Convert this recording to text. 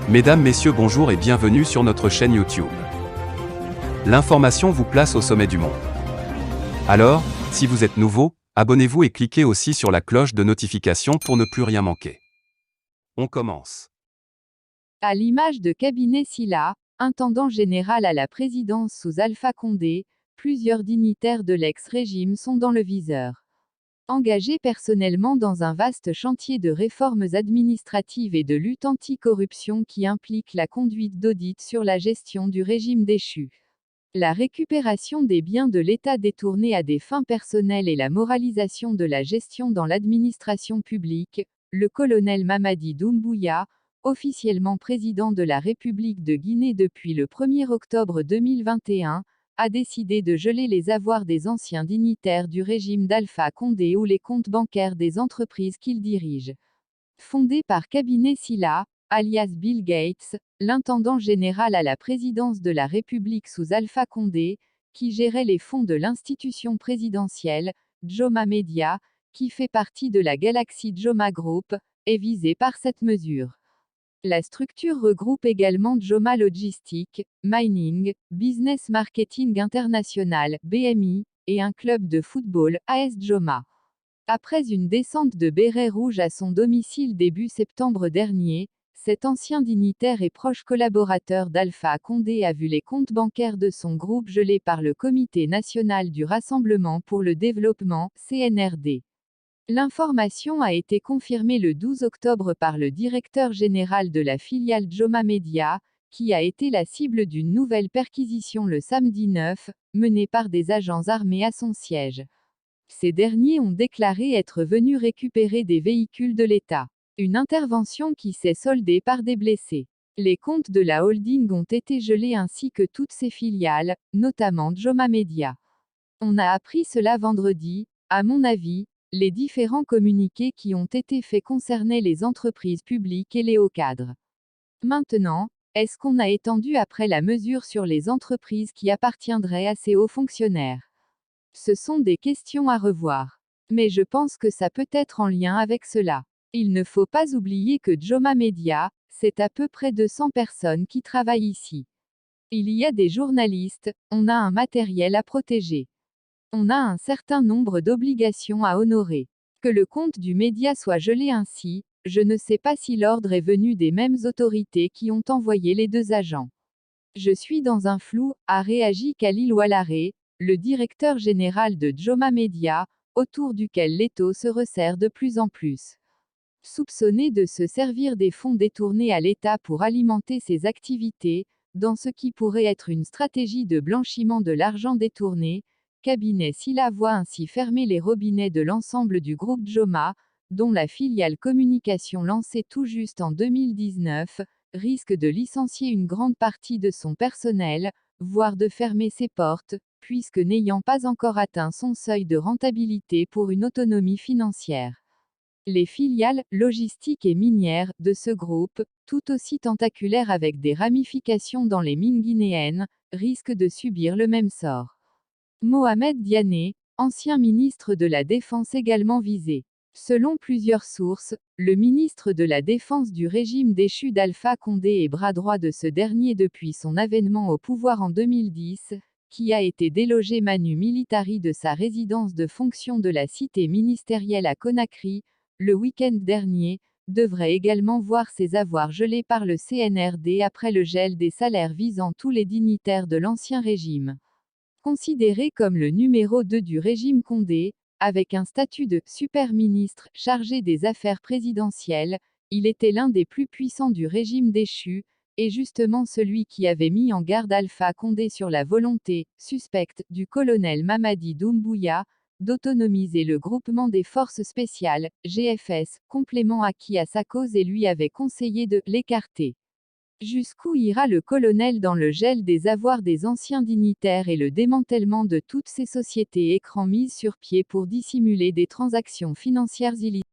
Mesdames, Messieurs, bonjour et bienvenue sur notre chaîne YouTube. L'information vous place au sommet du monde. Alors, si vous êtes nouveau, abonnez-vous et cliquez aussi sur la cloche de notification pour ne plus rien manquer. On commence. À l'image de Cabinet Sylla, intendant général à la présidence sous Alpha Condé, plusieurs dignitaires de l'ex-régime sont dans le viseur. Engagés personnellement dans un vaste chantier de réformes administratives et de lutte anti-corruption qui implique la conduite d'audits sur la gestion du régime déchu, la récupération des biens de l'État détournés à des fins personnelles et la moralisation de la gestion dans l'administration publique, le colonel Mamadi Doumbouya, officiellement président de la République de Guinée depuis le 1er octobre 2021, a décidé de geler les avoirs des anciens dignitaires du régime d'Alpha Condé ou les comptes bancaires des entreprises qu'il dirige. Fondé par Cabinet Sylla, alias Bill Gates, l'intendant général à la présidence de la République sous Alpha Condé, qui gérait les fonds de l'institution présidentielle, Joma Media, qui fait partie de la galaxie Joma Group, est visé par cette mesure. La structure regroupe également Joma Logistic, Mining, Business Marketing International, BMI, et un club de football, AS Joma. Après une descente de béret rouge à son domicile début septembre dernier, cet ancien dignitaire et proche collaborateur d'Alpha Condé a vu les comptes bancaires de son groupe gelés par le Comité national du Rassemblement pour le développement, CNRD. L'information a été confirmée le 12 octobre par le directeur général de la filiale Joma Media, qui a été la cible d'une nouvelle perquisition le samedi 9, menée par des agents armés à son siège. Ces derniers ont déclaré être venus récupérer des véhicules de l'État. Une intervention qui s'est soldée par des blessés. Les comptes de la holding ont été gelés ainsi que toutes ses filiales, notamment Joma Media. On a appris cela vendredi, à mon avis. Les différents communiqués qui ont été faits concernaient les entreprises publiques et les hauts cadres. Maintenant, est-ce qu'on a étendu après la mesure sur les entreprises qui appartiendraient à ces hauts fonctionnaires? Ce sont des questions à revoir. Mais je pense que ça peut être en lien avec cela. Il ne faut pas oublier que Joma Media, c'est à peu près 200 personnes qui travaillent ici. Il y a des journalistes, on a un matériel à protéger. On a un certain nombre d'obligations à honorer. Que le compte du média soit gelé ainsi, je ne sais pas si l'ordre est venu des mêmes autorités qui ont envoyé les deux agents. Je suis dans un flou, a réagi Khalil Oualaré, le directeur général de Joma Media, autour duquel l'étau se resserre de plus en plus. Soupçonné de se servir des fonds détournés à l'État pour alimenter ses activités, dans ce qui pourrait être une stratégie de blanchiment de l'argent détourné, Cabinet Sylla voit ainsi fermer les robinets de l'ensemble du groupe Joma, dont la filiale communication lancée tout juste en 2019, risque de licencier une grande partie de son personnel, voire de fermer ses portes, puisque n'ayant pas encore atteint son seuil de rentabilité pour une autonomie financière. Les filiales, logistiques et minières, de ce groupe, tout aussi tentaculaires avec des ramifications dans les mines guinéennes, risquent de subir le même sort. Mohamed Diané, ancien ministre de la Défense également visé. Selon plusieurs sources, le ministre de la Défense du régime déchu d'Alpha Condé est bras droit de ce dernier depuis son avènement au pouvoir en 2010, qui a été délogé manu militari de sa résidence de fonction de la cité ministérielle à Conakry, le week-end dernier, devrait également voir ses avoirs gelés par le CNRD après le gel des salaires visant tous les dignitaires de l'ancien régime. Considéré comme le numéro 2 du régime Condé, avec un statut de super ministre chargé des affaires présidentielles, il était l'un des plus puissants du régime déchu, et justement celui qui avait mis en garde Alpha Condé sur la volonté, suspecte, du colonel Mamadi Doumbouya, d'autonomiser le groupement des forces spéciales, GFS, complément acquis à sa cause et lui avait conseillé de l'écarter. Jusqu'où ira le colonel dans le gel des avoirs des anciens dignitaires et le démantèlement de toutes ces sociétés écrans mises sur pied pour dissimuler des transactions financières illicites?